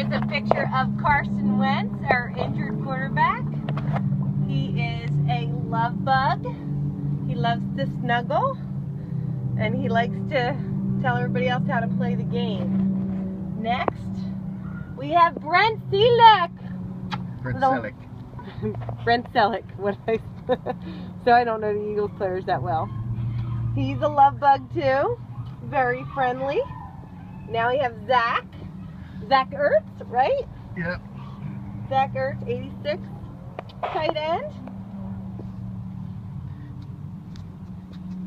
Here's a picture of Carson Wentz, our injured quarterback. He is a love bug. He loves to snuggle, and he likes to tell everybody else how to play the game. Next, we have Brent Selleck. Brent Selleck. Brent Selleck. So I don't know the Eagles players that well. He's a love bug too. Very friendly. Now we have Zach. Zach Ertz, right? Yep. Zach Ertz, 86, tight end.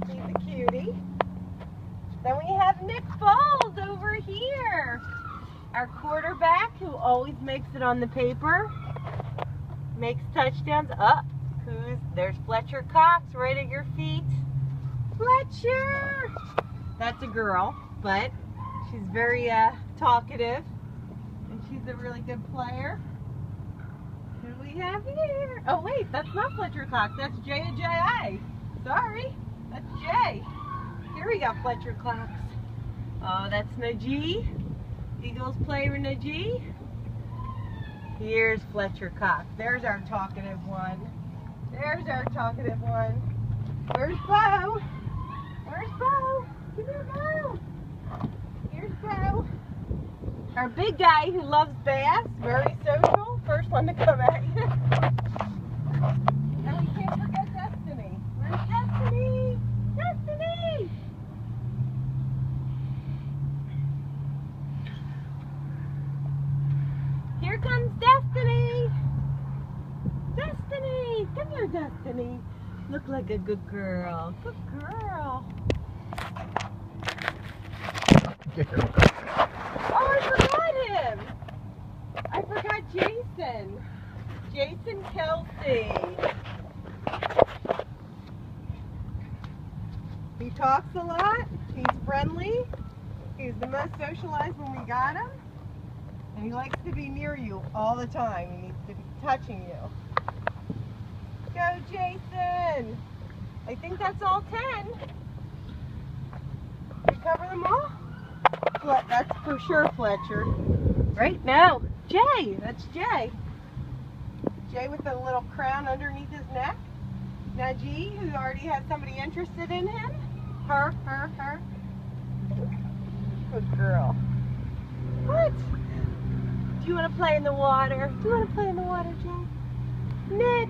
He's a cutie. Then we have Nick Foles over here. Our quarterback who always makes it on the paper. Makes touchdowns. There's Fletcher Cox right at your feet. Fletcher! That's a girl, but she's very talkative. And she's a really good player. Who do we have here? Oh wait, that's not Fletcher Cox. That's J.J.I. Sorry, that's Jay. Here we got Fletcher Cox. Oh, that's Najee. Eagles player Najee. Here's Fletcher Cox. There's our talkative one. There's our talkative one. Where's Bo? Where's Bo? Come here, Bo. Here's Bo. Our big guy who loves bass, very social, first one to come at you. And we can't forget Destiny. Where's Destiny? Destiny! Here comes Destiny! Destiny! Come here, Destiny. Look like a good girl. Good girl. Oh, I forgot him. I forgot Jason. Jason Kelsey. He talks a lot. He's friendly. He's the most socialized when we got him. And he likes to be near you all the time. He needs to be touching you. Go, Jason. I think that's all 10. We cover them all? That's for sure Fletcher. Right? No. Jay. That's Jay. Jay with a little crown underneath his neck. Najee, who already has somebody interested in him. Her. Good girl. What? Do you want to play in the water? Do you want to play in the water, Jay? Nick.